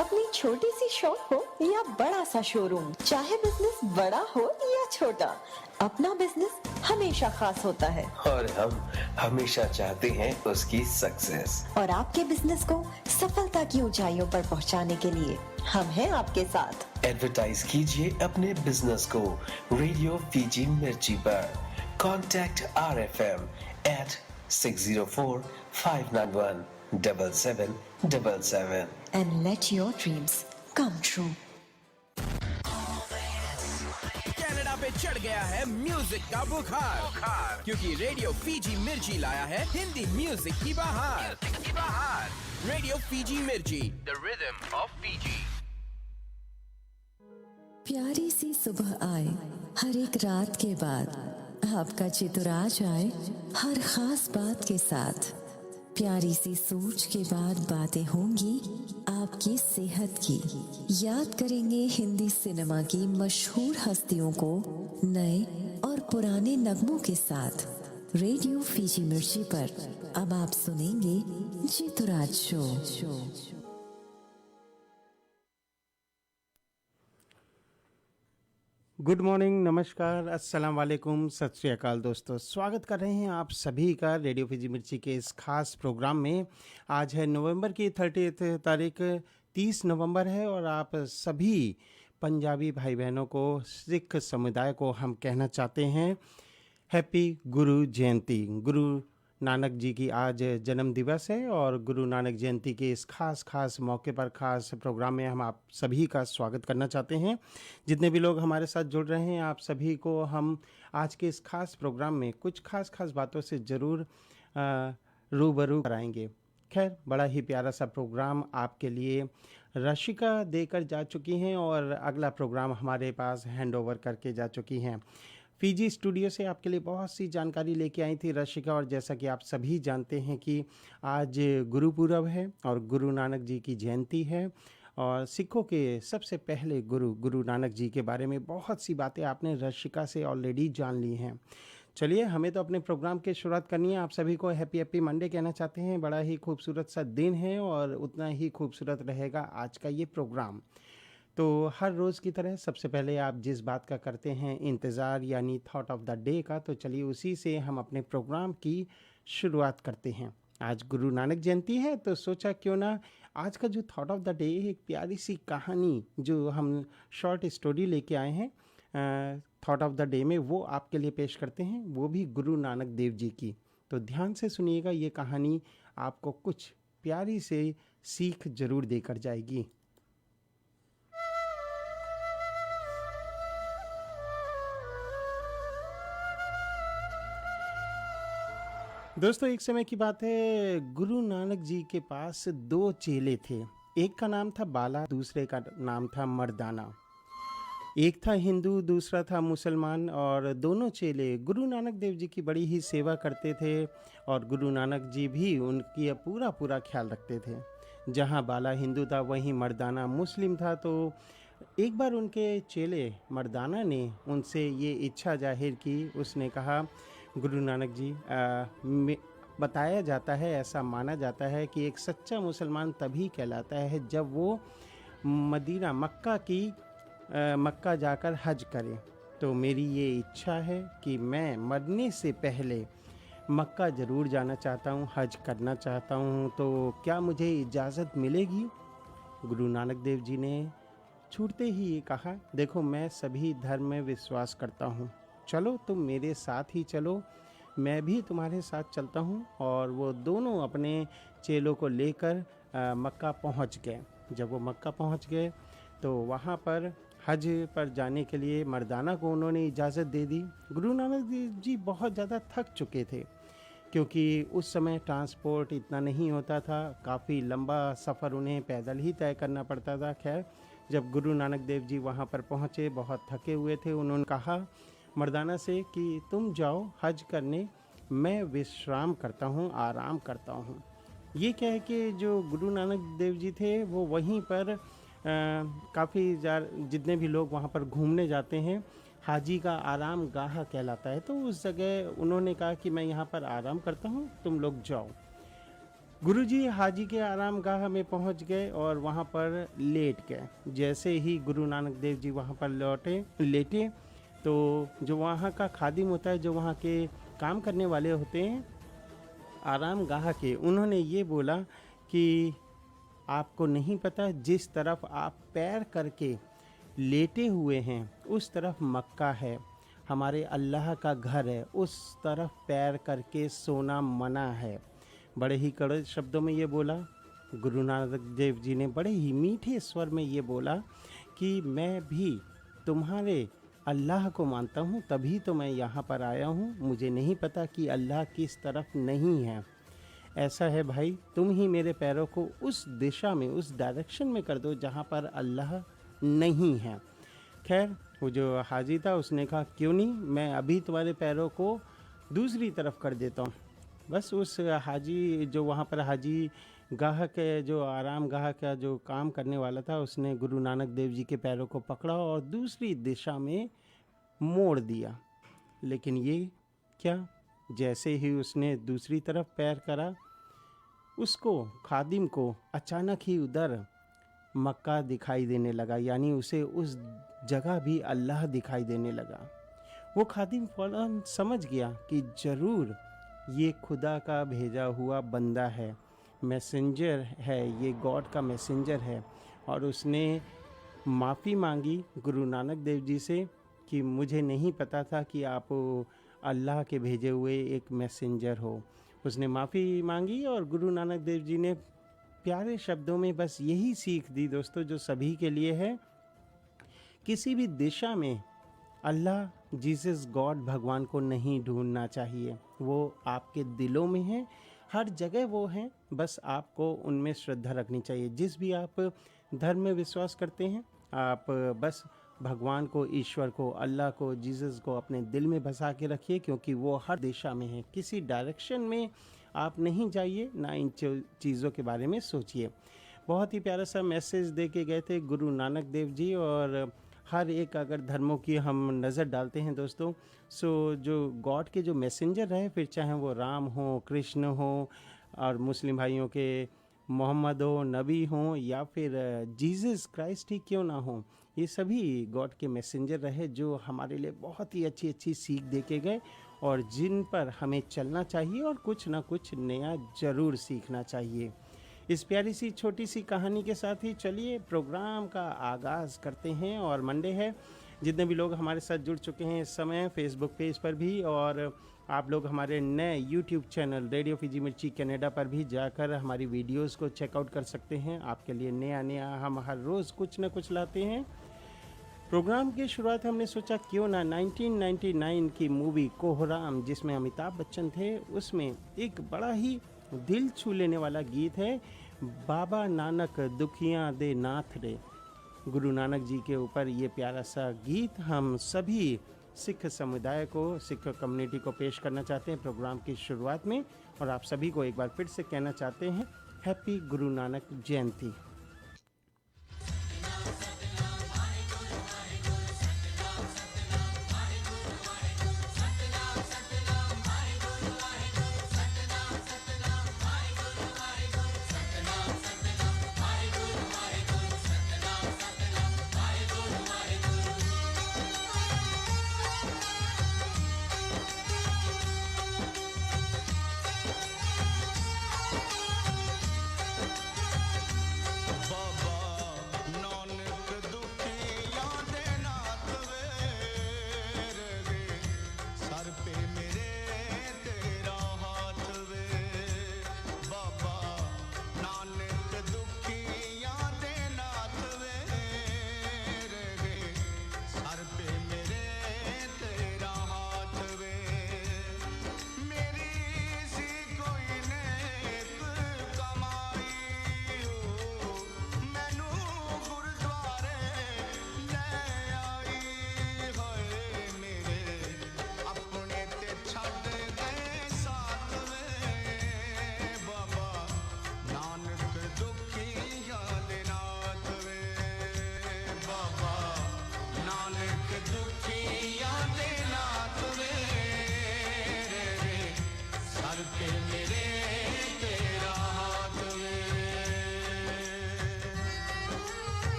अपनी छोटी सी शॉप हो या बड़ा सा शोरूम, चाहे बिजनेस बड़ा हो या छोटा, अपना बिजनेस हमेशा खास होता है। और हम हमेशा चाहते हैं उसकी सक्सेस। और आपके बिजनेस को सफलता की ऊंचाइयों पर पहुंचाने के लिए हम हैं आपके साथ। एडवर्टाइज कीजिए अपने बिजनेस को रेडियो फीजी मिर्ची पर। Contact RFM at 604-591-7777 and let your dreams come true. Canada पे चढ़ गया है म्यूजिक का बुखार, क्योंकि रेडियो फीजी मिर्ची लाया है हिंदी म्यूजिक की बहार। रेडियो फीजी मिर्ची, द रिदम ऑफ फीजी। प्यारी सी सुबह आए हर एक रात के बाद, आपका चितुराज आए हर खास बात के साथ। प्यारी सी सोच के बाद बातें होंगी आपकी सेहत की। याद करेंगे हिंदी सिनेमा की मशहूर हस्तियों को नए और पुराने नगमों के साथ। रेडियो फीजी मिर्ची पर अब आप सुनेंगे चितुराज शो। गुड मॉर्निंग, नमस्कार, अस्सलाम वालेकुम, सत श्री अकाल दोस्तों। स्वागत कर रहे हैं आप सभी का रेडियो फीजी मिर्ची के इस खास प्रोग्राम में। आज है नवंबर की 30 तारीख, 30 नवंबर है और आप सभी पंजाबी भाई बहनों को, सिख समुदाय को हम कहना चाहते हैं हैप्पी गुरु जयंती। गुरु नानक जी की आज जन्म दिवस है और गुरु नानक जयंती के इस खास मौके पर खास प्रोग्राम में हम आप सभी का स्वागत करना चाहते हैं। जितने भी लोग हमारे साथ जुड़ रहे हैं, आप सभी को हम आज के इस खास प्रोग्राम में कुछ खास बातों से ज़रूर रूबरू कराएंगे। खैर, बड़ा ही प्यारा सा प्रोग्राम आपके लिए रशिका देकर जा चुकी हैं और अगला प्रोग्राम हमारे पास हैंड ओवर करके जा चुकी हैं। फीजी स्टूडियो से आपके लिए बहुत सी जानकारी लेके आई थी रशिका। और जैसा कि आप सभी जानते हैं कि आज गुरुपुरब है और गुरु नानक जी की जयंती है और सिखों के सबसे पहले गुरु नानक जी के बारे में बहुत सी बातें आपने रशिका से ऑलरेडी जान ली हैं। चलिए, हमें तो अपने प्रोग्राम की शुरुआत करनी है। आप सभी को हैप्पी मंडे कहना चाहते हैं। बड़ा ही खूबसूरत सा दिन है और उतना ही खूबसूरत रहेगा आज का ये प्रोग्राम। तो हर रोज़ की तरह सबसे पहले आप जिस बात का करते हैं इंतज़ार, यानी थॉट ऑफ द डे का, तो चलिए उसी से हम अपने प्रोग्राम की शुरुआत करते हैं। आज गुरु नानक जयंती है तो सोचा क्यों ना आज का जो थॉट ऑफ द डे, एक प्यारी सी कहानी जो हम शॉर्ट स्टोरी लेके आए हैं थॉट ऑफ द डे में, वो आपके लिए पेश करते हैं, वो भी गुरु नानक देव जी की। तो ध्यान से सुनिएगा, ये कहानी आपको कुछ प्यारी से सीख ज़रूर देकर जाएगी। दोस्तों, एक समय की बात है, गुरु नानक जी के पास दो चेले थे। एक का नाम था बाला, दूसरे का नाम था मर्दाना। एक था हिंदू, दूसरा था मुसलमान और दोनों चेले गुरु नानक देव जी की बड़ी ही सेवा करते थे और गुरु नानक जी भी उनकी पूरा ख्याल रखते थे। जहाँ बाला हिंदू था वहीं मर्दाना मुस्लिम था। तो एक बार उनके चेले मर्दाना ने उनसे ये इच्छा जाहिर की। उसने कहा, गुरु नानक जी, बताया जाता है, ऐसा माना जाता है कि एक सच्चा मुसलमान तभी कहलाता है जब वो मदीना मक्का जाकर हज करे। तो मेरी ये इच्छा है कि मैं मरने से पहले मक्का ज़रूर जाना चाहता हूँ, हज करना चाहता हूँ। तो क्या मुझे इजाज़त मिलेगी? गुरु नानक देव जी ने छूटते ही ये कहा, देखो, मैं सभी धर्म में विश्वास करता हूँ, चलो तुम मेरे साथ ही चलो, मैं भी तुम्हारे साथ चलता हूँ। और वो दोनों अपने चेलों को लेकर मक्का पहुँच गए। जब वो मक्का पहुँच गए तो वहाँ पर हज पर जाने के लिए मर्दाना को उन्होंने इजाज़त दे दी। गुरु नानक देव जी बहुत ज़्यादा थक चुके थे क्योंकि उस समय ट्रांसपोर्ट इतना नहीं होता था, काफ़ी लंबा सफ़र उन्हें पैदल ही तय करना पड़ता था। खैर, जब गुरु नानक देव जी वहाँ पर पहुँचे, बहुत थके हुए थे, उन्होंने कहा मर्दाना से कि तुम जाओ हज करने, मैं विश्राम करता हूँ, आराम करता हूँ। ये क्या है कि जो गुरु नानक देव जी थे वो वहीं पर काफ़ी जितने भी लोग वहाँ पर घूमने जाते हैं, हाजी का आराम गाह कहलाता है। तो उस जगह उन्होंने कहा कि मैं यहाँ पर आराम करता हूँ, तुम लोग जाओ। गुरुजी हाजी के आराम गाह में पहुंच गए और वहां पर लेट गए। जैसे ही गुरु नानक देव जी वहां पर लेटे तो जो वहाँ का खादिम होता है, जो वहाँ के काम करने वाले होते हैं आराम गाह के, उन्होंने ये बोला कि आपको नहीं पता जिस तरफ आप पैर करके लेटे हुए हैं उस तरफ मक्का है, हमारे अल्लाह का घर है, उस तरफ पैर करके सोना मना है। बड़े ही कड़े शब्दों में ये बोला। गुरु नानक देव जी ने बड़े ही मीठे स्वर में ये बोला कि मैं भी तुम्हारे अल्लाह को मानता हूँ, तभी तो मैं यहाँ पर आया हूँ। मुझे नहीं पता कि अल्लाह किस तरफ नहीं है। ऐसा है भाई, तुम ही मेरे पैरों को उस दिशा में, उस डायरेक्शन में कर दो जहाँ पर अल्लाह नहीं है। खैर वो जो हाजी था उसने कहा क्यों नहीं, मैं अभी तुम्हारे पैरों को दूसरी तरफ कर देता हूँ। बस उस हाजी जो वहाँ पर हाजी गाह के जो आराम गाह का जो काम करने वाला था, उसने गुरु नानक देव जी के पैरों को पकड़ा और दूसरी दिशा में मोड़ दिया। लेकिन ये क्या, जैसे ही उसने दूसरी तरफ पैर करा, उसको खादिम को अचानक ही उधर मक्का दिखाई देने लगा, यानी उसे उस जगह भी अल्लाह दिखाई देने लगा। वो खादिम फौरन समझ गया कि ज़रूर ये खुदा का भेजा हुआ बंदा है, मैसेंजर है, ये गॉड का मैसेंजर है। और उसने माफ़ी मांगी गुरु नानक देव जी से कि मुझे नहीं पता था कि आप अल्लाह के भेजे हुए एक मैसेंजर हो। उसने माफ़ी मांगी और गुरु नानक देव जी ने प्यारे शब्दों में बस यही सीख दी दोस्तों, जो सभी के लिए है। किसी भी दिशा में अल्लाह, जीसस, गॉड, भगवान को नहीं ढूंढना चाहिए। वो आपके दिलों में है, हर जगह वो हैं, बस आपको उनमें श्रद्धा रखनी चाहिए। जिस भी आप धर्म में विश्वास करते हैं, आप बस भगवान को, ईश्वर को, अल्लाह को, जीसस को अपने दिल में बसा के रखिए, क्योंकि वो हर दिशा में है। किसी डायरेक्शन में आप नहीं जाइए, ना इन चीज़ों के बारे में सोचिए। बहुत ही प्यारा सा मैसेज दे के गए थे गुरु नानक देव जी। और हर एक अगर धर्मों की हम नज़र डालते हैं दोस्तों, सो जो गॉड के जो मैसेंजर रहे, फिर चाहे वो राम हो, कृष्ण हो, और मुस्लिम भाइयों के मोहम्मद हो, नबी हो, या फिर जीसस क्राइस्ट ही क्यों ना हो, ये सभी गॉड के मैसेंजर रहे जो हमारे लिए बहुत ही अच्छी अच्छी सीख दे के गए और जिन पर हमें चलना चाहिए और कुछ ना कुछ नया ज़रूर सीखना चाहिए। इस प्यारी सी छोटी सी कहानी के साथ ही चलिए प्रोग्राम का आगाज़ करते हैं। और मंडे है, जितने भी लोग हमारे साथ जुड़ चुके हैं इस समय फेसबुक पेज पर भी, और आप लोग हमारे नए यूट्यूब चैनल रेडियो फीजी मिर्ची कनाडा पर भी जाकर हमारी वीडियोस को चेकआउट कर सकते हैं। आपके लिए नया हम हर रोज़ कुछ न कुछ लाते हैं। प्रोग्राम की शुरुआत हमने सोचा क्यों ना 1999 की मूवी कोहराम, जिसमें अमिताभ बच्चन थे, उसमें एक बड़ा ही दिल छू लेने वाला गीत है, बाबा नानक दुखियाँ दे नाथ रे। गुरु नानक जी के ऊपर ये प्यारा सा गीत हम सभी सिख समुदाय को, सिख कम्युनिटी को पेश करना चाहते हैं प्रोग्राम की शुरुआत में। और आप सभी को एक बार फिर से कहना चाहते हैं हैप्पी गुरु नानक जयंती।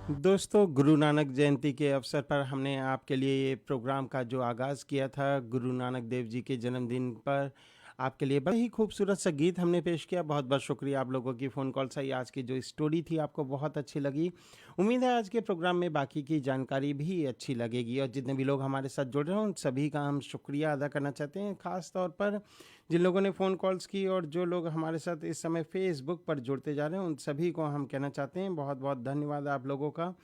दोस्तों, गुरु नानक जयंती के अवसर पर हमने आपके लिए ये प्रोग्राम का जो आगाज़ किया था, गुरु नानक देव जी के जन्मदिन पर आपके लिए बड़ा ही खूबसूरत सा गीत हमने पेश किया। बहुत बहुत शुक्रिया आप लोगों की फ़ोन कॉल से। आज की जो स्टोरी थी आपको बहुत अच्छी लगी। उम्मीद है आज के प्रोग्राम में बाकी की जानकारी भी अच्छी लगेगी। और जितने भी लोग हमारे साथ जुड़ रहे हैं उन सभी का हम शुक्रिया अदा करना चाहते हैं, ख़ास तौर पर जिन लोगों ने फ़ोन कॉल्स की और जो लोग हमारे साथ इस समय फेसबुक पर जुड़ते जा रहे हैं, उन सभी को हम कहना चाहते हैं बहुत बहुत धन्यवाद आप लोगों का।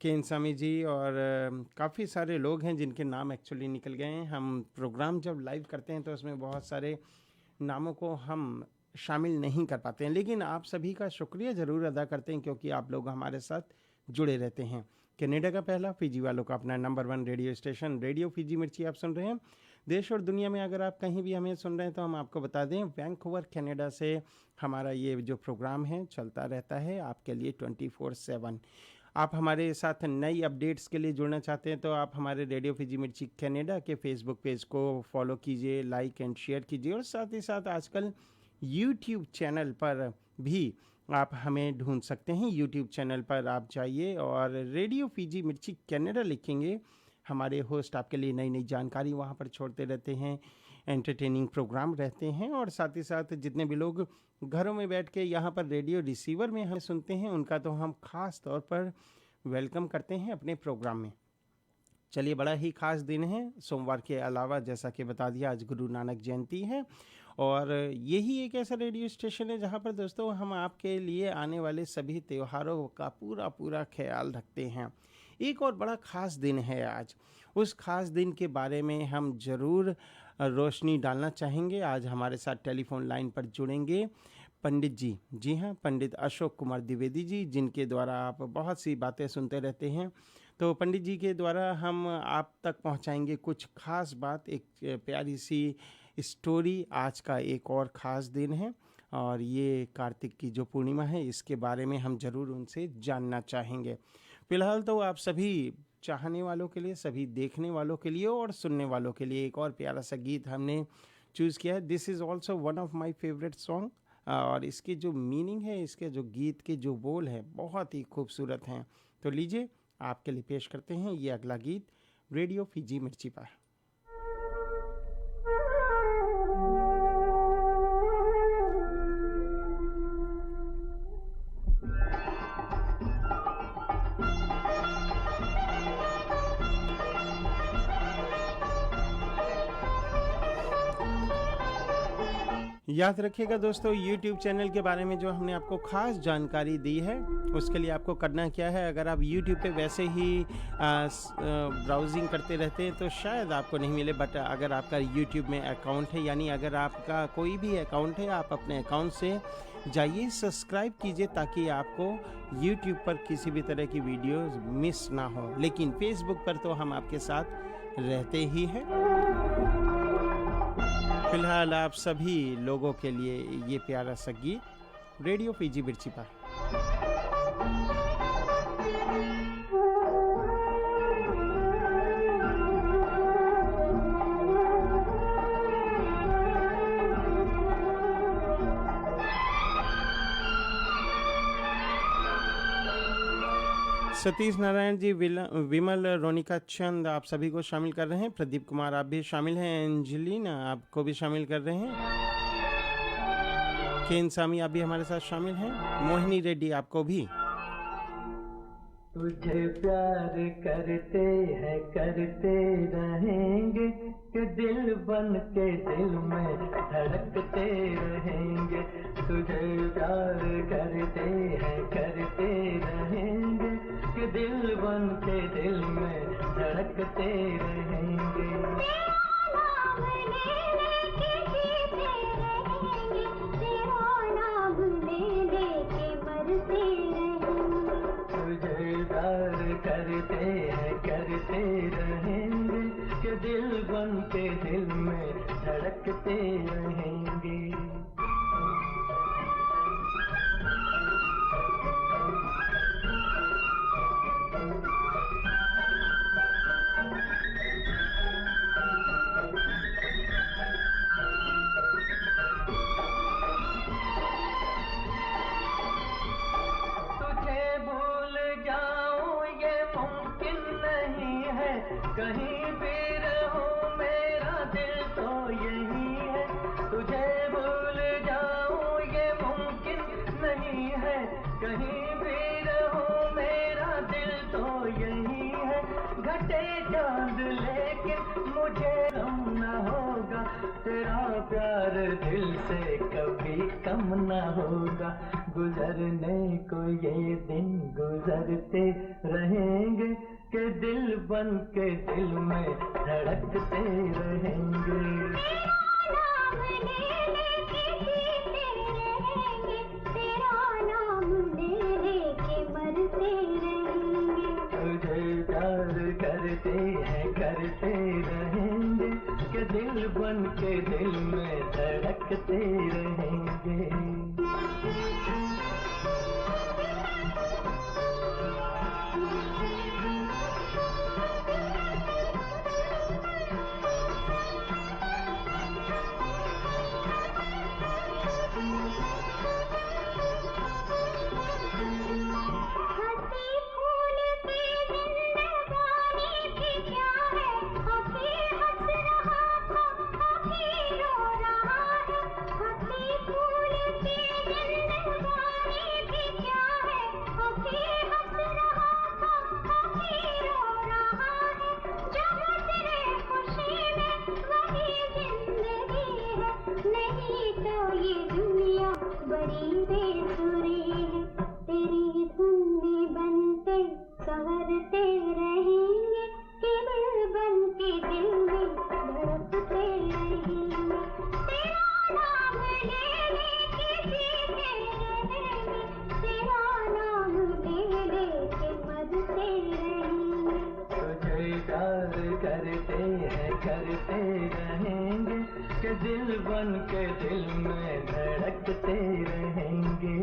केन स्वामी जी और काफ़ी सारे लोग हैं जिनके नाम एक्चुअली निकल गए हैं। हम प्रोग्राम जब लाइव करते हैं तो उसमें बहुत सारे नामों को हम शामिल नहीं कर पाते हैं, लेकिन आप सभी का शुक्रिया ज़रूर अदा करते हैं क्योंकि आप लोग हमारे साथ जुड़े रहते हैं। कनाडा का पहला फिजी वालों का अपना number 1 radio station radio Fiji मिर्ची आप सुन रहे हैं। देश और दुनिया में अगर आप कहीं भी हमें सुन रहे हैं तो हम आपको बता दें, वैंकूवर कनाडा से हमारा ये जो प्रोग्राम है चलता रहता है आपके लिए 24/7। आप हमारे साथ नई अपडेट्स के लिए जुड़ना चाहते हैं तो आप हमारे रेडियो फिजी मिर्ची कनाडा के फेसबुक पेज को फॉलो कीजिए, लाइक एंड शेयर कीजिए। और साथ ही साथ आजकल यूट्यूब चैनल पर भी आप हमें ढूंढ सकते हैं। यूट्यूब चैनल पर आप जाइए और रेडियो फिजी मिर्ची कनाडा लिखेंगे। हमारे होस्ट आपके लिए नई नई जानकारी वहाँ पर छोड़ते रहते हैं, एंटरटेनिंग प्रोग्राम रहते हैं। और साथ ही साथ जितने भी लोग घरों में बैठ के यहाँ पर रेडियो रिसीवर में हमें सुनते हैं उनका तो हम ख़ास तौर पर वेलकम करते हैं अपने प्रोग्राम में। चलिए, बड़ा ही ख़ास दिन है। सोमवार के अलावा जैसा कि बता दिया आज गुरु नानक जयंती है और यही एक ऐसा रेडियो स्टेशन है जहाँ पर दोस्तों हम आपके लिए आने वाले सभी त्योहारों का पूरा ख्याल रखते हैं। एक और बड़ा ख़ास दिन है आज। उस ख़ास दिन के बारे में हम ज़रूर रोशनी डालना चाहेंगे। आज हमारे साथ टेलीफोन लाइन पर जुड़ेंगे पंडित जी। जी हाँ, पंडित अशोक कुमार द्विवेदी जी, जिनके द्वारा आप बहुत सी बातें सुनते रहते हैं। तो पंडित जी के द्वारा हम आप तक पहुंचाएंगे कुछ ख़ास बात, एक प्यारी सी स्टोरी। आज का एक और ख़ास दिन है और ये कार्तिक की जो पूर्णिमा है इसके बारे में हम ज़रूर उनसे जानना चाहेंगे। फ़िलहाल तो आप सभी चाहने वालों के लिए, सभी देखने वालों के लिए और सुनने वालों के लिए एक और प्यारा सा गीत हमने चूज़ किया है। This is also one of my favourite song और इसकी जो मीनिंग है, इसके जो गीत के जो बोल हैं बहुत ही खूबसूरत हैं। तो लीजिए आपके लिए पेश करते हैं ये अगला गीत रेडियो फिजी मिर्ची पर। याद रखिएगा दोस्तों, YouTube चैनल के बारे में जो हमने आपको ख़ास जानकारी दी है उसके लिए आपको करना क्या है, अगर आप YouTube पे वैसे ही ब्राउजिंग करते रहते हैं तो शायद आपको नहीं मिले, बट अगर आपका YouTube में अकाउंट है, यानी अगर आपका कोई भी अकाउंट है, आप अपने अकाउंट से जाइए, सब्सक्राइब कीजिए ताकि आपको YouTube पर किसी भी तरह की वीडियो मिस ना हो। लेकिन Facebook पर तो हम आपके साथ रहते ही हैं। फिलहाल आप सभी लोगों के लिए ये प्यारा सा गीत रेडियो फिजी मिर्ची पर। सतीश नारायण जी, विमल, रोनिका चंद, आप सभी को शामिल कर रहे हैं। प्रदीप कुमार आप भी शामिल हैं। एंजेलिना आपको भी शामिल कर रहे हैं। केन स्वामी आप भी हमारे साथ शामिल हैं। मोहिनी रेड्डी आपको भी। तुझे प्यार करते हैं, करते रहेंगे कि दिल बन के दिल में धड़कते रहेंगे। तुझे प्यार करते हैं, करते रहेंगे कि दिल बन के दिल में धड़कते रहेंगे। तुझे प्यार करते हैं, करते रहेंगे कि दिल बन के दिल में धड़कते रहेंगे। तुझे भूल जाऊं कहीं भी रहूं मेरा दिल तो यही है, तुझे भूल जाऊं ये मुमकिन नहीं है। कहीं भी रहूं मेरा दिल तो यही है, घटे चांद लेकिन मुझे गम न होगा, तेरा प्यार दिल से कभी कम न होगा। गुजरने को ये दिन गुजरते रहेंगे, के दिल बन के दिल में धड़कते रहेंगे। तुझे प्यार करते हैं करते रहेंगे, के दिल बन के दिल में धड़कते रहेंगे। दिल बन के दिल में धड़कते रहेंगे।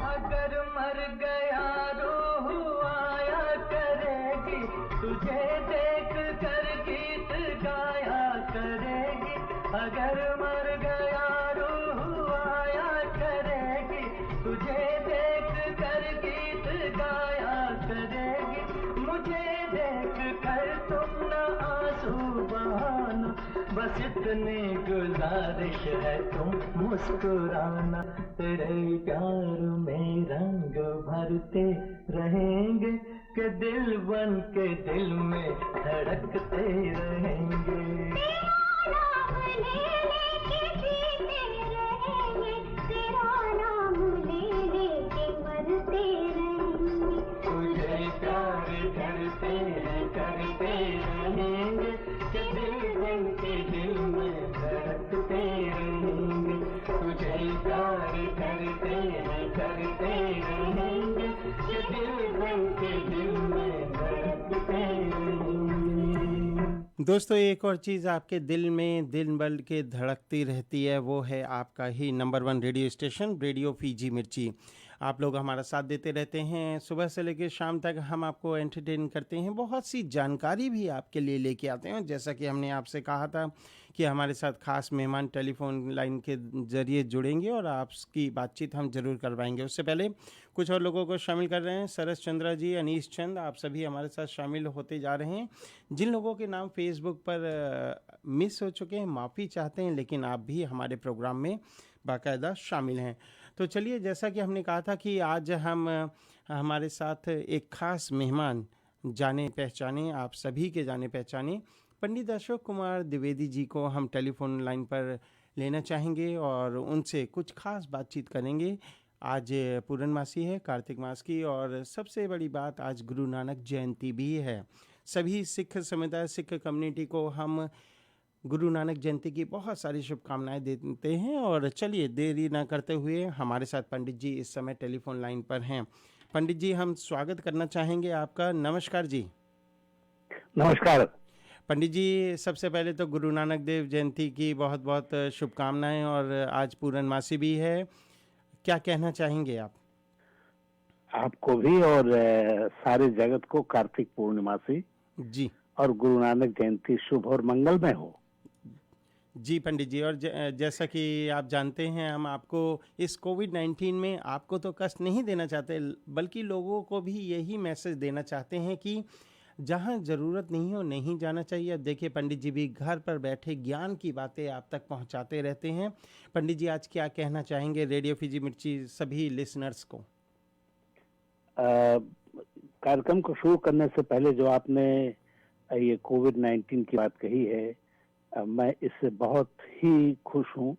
अगर मर गया रूह आया करेगी, तुझे देख कर गीत गाया करेगी। अगर मर गया रूह आया करेगी, तुझे देख कर गीत गाया करेगी। मुझे देख कर तुम न आंसू बहाना, बस इतनी गुजारिश है तुम मुस्कुराना। तेरे प्यार में रंग भरते रहेंगे, के दिल बन के दिल में धड़कते रहेंगे। तुझे प्यार करते हैं करते रहेंगे, के दिल बन के दिल में धड़कते रहेंगे। तुझे प्यार करते हैं करते रहेंगे, के दिल बन के दिल में धड़कते रहेंगे। दोस्तों एक और चीज़ आपके दिल में दिल बल के धड़कती रहती है, वो है आपका ही number 1 radio station radio Fiji Mirchi. आप लोग हमारा साथ देते रहते हैं, सुबह से लेकर शाम तक हम आपको एंटरटेन करते हैं, बहुत सी जानकारी भी आपके लिए लेके आते हैं। जैसा कि हमने आपसे कहा था कि हमारे साथ खास मेहमान टेलीफोन लाइन के ज़रिए जुड़ेंगे और आपकी बातचीत हम ज़रूर करवाएंगे। उससे पहले कुछ और लोगों को शामिल कर रहे हैं। सरस चंद्रा जी, अनीश चंद, आप सभी हमारे साथ शामिल होते जा रहे हैं। जिन लोगों के नाम फेसबुक पर मिस हो चुके हैं माफ़ी चाहते हैं, लेकिन आप भी हमारे प्रोग्राम में बाकायदा शामिल हैं। तो चलिए, जैसा कि हमने कहा था कि आज हम हमारे साथ एक ख़ास मेहमान जाने पहचाने, आप सभी के जाने पहचाने पंडित अशोक कुमार द्विवेदी जी को हम टेलीफोन लाइन पर लेना चाहेंगे और उनसे कुछ खास बातचीत करेंगे। आज पूर्णमासी है कार्तिक मास की, और सबसे बड़ी बात आज गुरु नानक जयंती भी है। सभी सिख समुदाय, सिख कम्युनिटी को हम गुरु नानक जयंती की बहुत सारी शुभकामनाएं देते हैं। और चलिए देरी ना करते हुए हमारे साथ पंडित जी इस समय टेलीफोन लाइन पर हैं। पंडित जी, हम स्वागत करना चाहेंगे आपका। नमस्कार जी। नमस्कार पंडित जी, सबसे पहले तो गुरु नानक देव जयंती की बहुत बहुत शुभकामनाएं, और आज पूर्णमासी भी है, क्या कहना चाहेंगे आप? आपको भी और सारे जगत को कार्तिक पूर्णिमा से जी और गुरु नानक जयंती शुभ और मंगलमय हो। जी पंडित जी, और जैसा कि आप जानते हैं, हम आपको इस कोविड-19 में आपको तो कष्ट नहीं देना चाहते, बल्कि लोगों को भी यही मैसेज देना चाहते हैं कि जहाँ ज़रूरत नहीं हो नहीं जाना चाहिए। अब देखिए पंडित जी भी घर पर बैठे ज्ञान की बातें आप तक पहुँचाते रहते हैं। पंडित जी आज क्या कहना चाहेंगे रेडियो फीजी मिर्ची सभी लिसनर्स को? कार्यक्रम को शुरू करने से पहले जो आपने ये कोविड-19 की बात कही है, मैं इससे बहुत ही खुश हूँ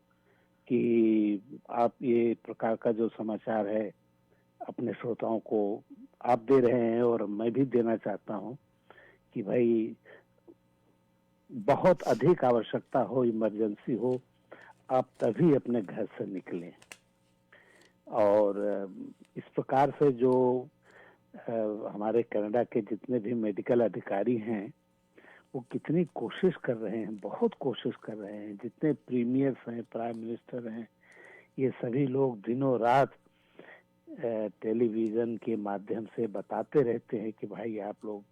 कि आप ये प्रकार का जो समाचार है अपने श्रोताओं को आप दे रहे हैं और मैं भी देना चाहता हूँ कि भाई बहुत अधिक आवश्यकता हो, इमरजेंसी हो, आप तभी अपने घर से निकलें। और इस प्रकार से जो हमारे कनाडा के जितने भी मेडिकल अधिकारी हैं वो कितनी कोशिश कर रहे हैं, बहुत कोशिश कर रहे हैं। जितने प्रीमियर्स हैं, प्राइम मिनिस्टर हैं, ये सभी लोग दिनों रात टेलीविजन के माध्यम से बताते रहते हैं कि भाई आप लोग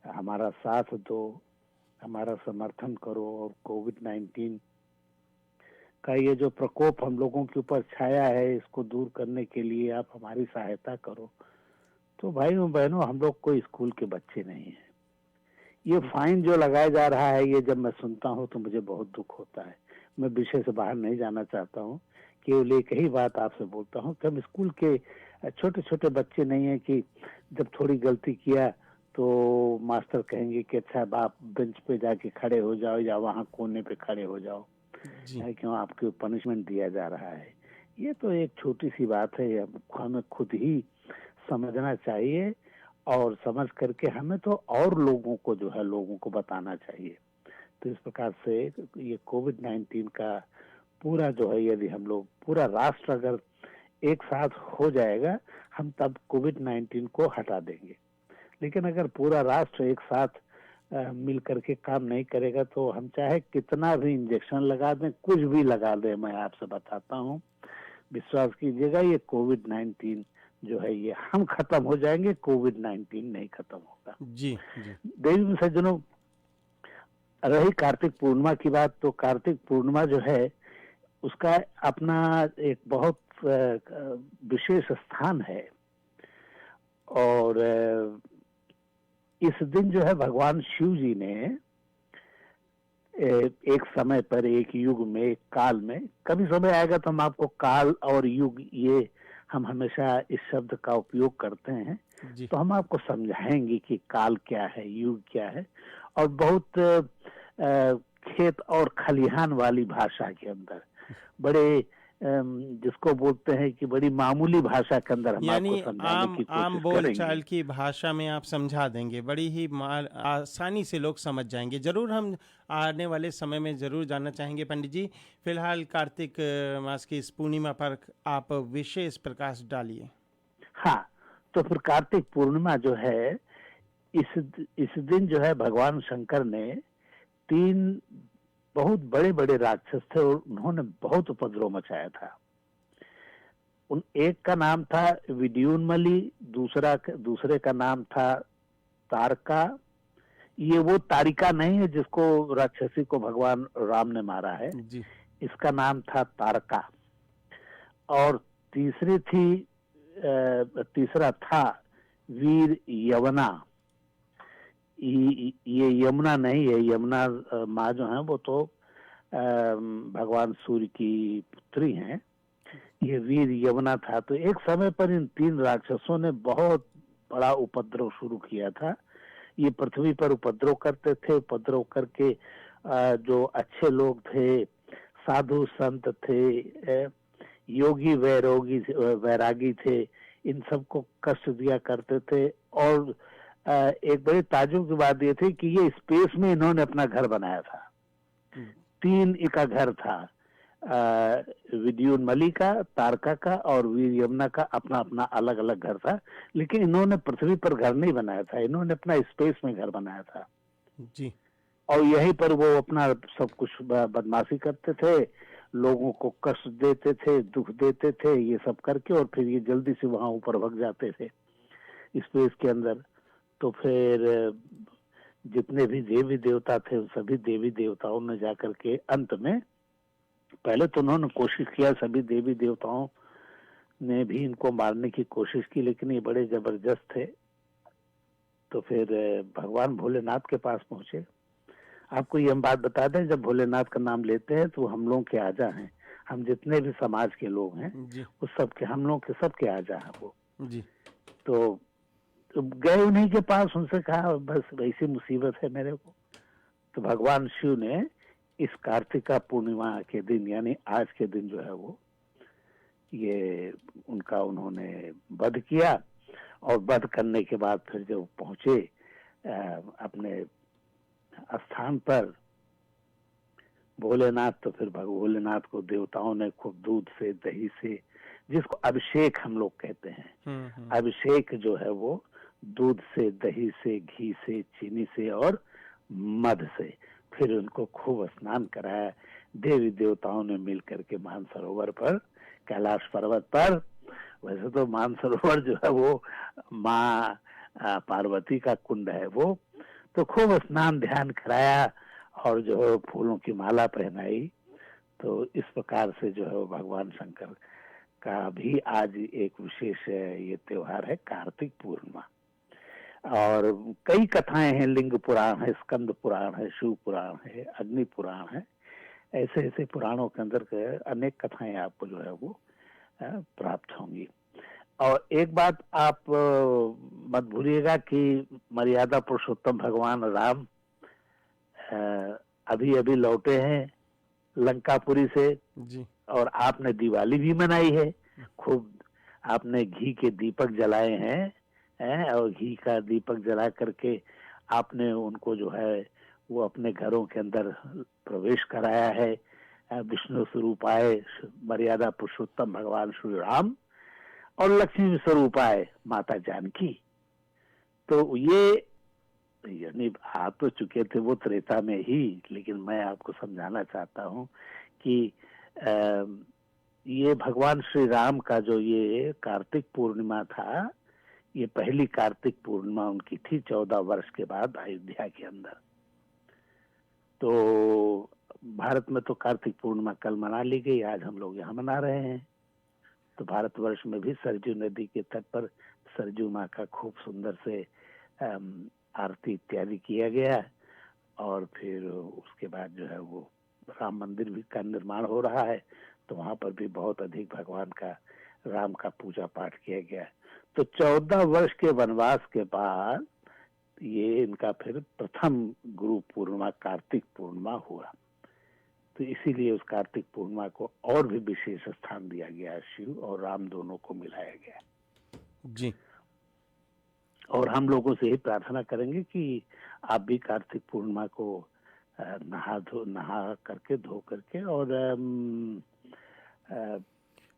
हमारा साथ दो, हमारा समर्थन करो और कोविड-19 का ये जो प्रकोप हम लोगों के ऊपर छाया है इसको दूर करने के लिए आप हमारी सहायता करो। तो भाइयों बहनों, हम लोग कोई स्कूल के बच्चे नहीं हैं। ये फाइन जो लगाया जा रहा है, ये जब मैं सुनता हूँ तो मुझे बहुत दुख होता है। मैं विषय से बाहर नहीं जाना चाहता हूँ, केवल एक ही बात आपसे बोलता हूँ कि हम स्कूल के छोटे छोटे बच्चे नहीं हैं कि जब थोड़ी गलती किया तो मास्टर कहेंगे कि अच्छा आप बेंच पे जाके खड़े हो जाओ या वहाँ कोने पे खड़े हो जाओ, क्यों आपको पनिशमेंट दिया जा रहा है। ये तो एक छोटी सी बात है, हमें खुद ही समझना चाहिए और समझ करके हमें तो और लोगों को जो है लोगों को बताना चाहिए। तो इस प्रकार से ये कोविड-19 का पूरा जो है, यदि हम लोग पूरा राष्ट्र अगर एक साथ हो जाएगा हम तब कोविड-19 को हटा देंगे। लेकिन अगर पूरा राष्ट्र एक साथ मिल करके काम नहीं करेगा तो हम चाहे कितना भी इंजेक्शन लगा दें, कुछ भी लगा दें, मैं आपसे बताता हूँ, विश्वास कीजिएगा ये कोविड-19 जो है ये हम खत्म हो जाएंगे, कोविड-19 नहीं खत्म होगा। जी जी। देवी सज्जनों, रही कार्तिक पूर्णिमा की बात, तो कार्तिक पूर्णिमा जो है उसका अपना एक बहुत विशेष स्थान है। और इस दिन जो है भगवान शिव जी ने एक समय पर, एक युग में, एक काल में, कभी समय आएगा तो हम आपको काल और युग, ये हम हमेशा इस शब्द का उपयोग करते हैं, तो हम आपको समझाएंगे कि काल क्या है, युग क्या है, और बहुत खेत और खलिहान वाली भाषा के अंदर, बड़े जिसको बोलते हैं कि बड़ी मामूली भाषा के अंदर हम आपको समझाने की कोशिश आम बोलचाल की भाषा में आप समझा देंगे, बड़ी ही आसानी से लोग समझ जाएंगे। जरूर हम आने वाले समय में जरूर जानना चाहेंगे पंडित जी। फिलहाल कार्तिक मास की इस पूर्णिमा पर आप विशेष प्रकाश डालिए। हाँ, तो फिर कार्तिक पूर्णिमा जो है, इस दिन जो है भगवान शंकर ने 3 बहुत बड़े बड़े राक्षस थे और उन्होंने बहुत उपद्रव मचाया था। एक का नाम था विद्युन्मली, दूसरे का नाम था तारका। ये वो तारिका नहीं है जिसको राक्षसी को भगवान राम ने मारा है जी। इसका नाम था तारका। और तीसरा था वीर यवना। ये यमुना नहीं है, यमुना माँ जो है वो तो भगवान सूर्य की पुत्री हैं। ये वीर यमुना था। तो एक समय पर इन 3 राक्षसों ने बहुत बड़ा उपद्रव शुरू किया था। ये पृथ्वी पर उपद्रव करते थे। उपद्रव करके जो अच्छे लोग थे, साधु संत थे, योगी वैरागी थे, इन सबको कष्ट दिया करते थे। और एक बड़ी ताज्जुब की बात ये थी कि ये स्पेस में इन्होंने अपना घर बनाया था। 3 का घर था, विद्युन्मली का, तारका का और वीर यमुना का अपना अपना अलग अलग घर था। लेकिन इन्होंने पृथ्वी पर घर नहीं बनाया था, इन्होंने अपना स्पेस में घर बनाया था जी। और यहीं पर वो अपना सब कुछ बदमाशी करते थे, लोगों को कष्ट देते थे, दुख देते थे, ये सब करके, और फिर ये जल्दी से वहां ऊपर भग जाते थे स्पेस के अंदर। तो फिर जितने भी देवी देवता थे उन सभी देवी देवताओं ने जाकर के अंत में, पहले तो उन्होंने कोशिश किया, सभी देवी देवताओं ने भी इनको मारने की कोशिश की, लेकिन ये बड़े जबरदस्त थे। तो फिर भगवान भोलेनाथ के पास पहुंचे। आपको ये हम बात बता दें, जब भोलेनाथ का नाम लेते हैं तो हम लोग के आजा हैं, हम जितने भी समाज के लोग हैं उस सब के, हम लोग के सबके आजा हैं वो जी। तो गए उन्हीं के पास, उनसे कहा बस वैसी मुसीबत है मेरे को। तो भगवान शिव ने इस कार्तिका पूर्णिमा के दिन, यानी आज के दिन जो है वो, ये उनका उन्होंने वध किया। और वध करने के बाद फिर जब पहुंचे अपने स्थान पर भोलेनाथ, तो फिर भोलेनाथ को देवताओं ने खूब दूध से, दही से, जिसको अभिषेक हम लोग कहते हैं, अभिषेक जो है वो दूध से, दही से, घी से, चीनी से और मध से, फिर उनको खूब स्नान कराया। देवी देवताओं ने मिल करके मानसरोवर पर, कैलाश पर्वत पर, वैसे तो मानसरोवर जो है वो माँ पार्वती का कुंड है वो, तो खूब स्नान ध्यान कराया और जो है फूलों की माला पहनाई। तो इस प्रकार से जो है वो भगवान शंकर का भी आज एक विशेष ये त्योहार है, कार्तिक पूर्णिमा। और कई कथाएं हैं, लिंग पुराण है, स्कंद पुराण है, शिव पुराण है, अग्नि पुराण है, ऐसे ऐसे पुराणों के अंदर के अनेक कथाएं आपको जो है वो प्राप्त होंगी। और एक बात आप मत भूलिएगा कि मर्यादा पुरुषोत्तम भगवान राम अभी अभी लौटे हैं लंकापुरी से जी। और आपने दिवाली भी मनाई है, खूब आपने घी के दीपक जलाए हैं और घी का दीपक जला करके आपने उनको जो है वो अपने घरों के अंदर प्रवेश कराया है। विष्णु स्वरूप आए मर्यादा पुरुषोत्तम भगवान श्री राम और लक्ष्मी स्वरूप आए माता जानकी। तो ये यानी आ तो चुके थे वो त्रेता में ही, लेकिन मैं आपको समझाना चाहता हूँ कि ये भगवान श्री राम का जो ये कार्तिक पूर्णिमा था, ये पहली कार्तिक पूर्णिमा उनकी थी 14 वर्ष के बाद अयोध्या के अंदर। तो भारत में तो कार्तिक पूर्णिमा कल मना ली गई, आज हम लोग यहाँ मना रहे हैं। तो भारतवर्ष में भी सरजू नदी के तट पर सरजू माँ का खूब सुंदर से आरती इत्यादि किया गया और फिर उसके बाद जो है वो राम मंदिर भी का निर्माण हो रहा है, तो वहां पर भी बहुत अधिक भगवान का, राम का पूजा पाठ किया गया। तो 14 वर्ष के वनवास के बाद ये इनका फिर प्रथम गुरु पूर्णिमा कार्तिक पूर्णिमा हुआ। तो इसीलिए उस कार्तिक पूर्णिमा को और भी विशेष स्थान दिया गया, शिव और राम दोनों को मिलाया गया जी। और हम लोगों से ही प्रार्थना करेंगे कि आप भी कार्तिक पूर्णिमा को नहा करके, धो करके और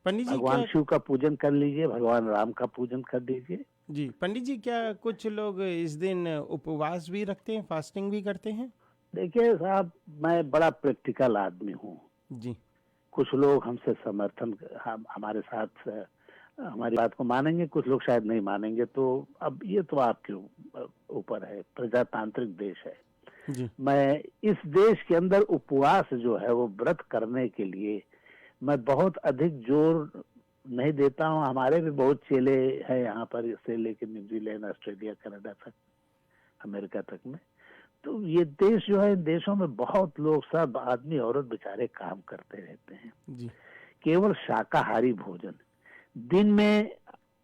पंडित जी भगवान क्या शिव का पूजन कर लीजिए, भगवान राम का पूजन कर लीजिए। जी पंडित जी, क्या कुछ लोग इस दिन उपवास भी रखते हैं, फास्टिंग भी करते हैं? देखिए साहब, मैं बड़ा प्रैक्टिकल आदमी हूँ जी। कुछ लोग हमसे समर्थन हमारे साथ हमारी बात को मानेंगे, कुछ लोग शायद नहीं मानेंगे। तो अब ये तो आपके ऊपर है, प्रजातांत्रिक देश है जी। मैं इस देश के अंदर उपवास जो है वो व्रत करने के लिए मैं बहुत अधिक जोर नहीं देता हूँ। हमारे भी बहुत चेले हैं यहाँ पर, इससे लेकर न्यूजीलैंड, ऑस्ट्रेलिया, कनाडा तक, अमेरिका तक में। तो ये देश जो है, इन देशों में बहुत लोग, सब आदमी औरत बेचारे काम करते रहते हैं जी। केवल शाकाहारी भोजन दिन में।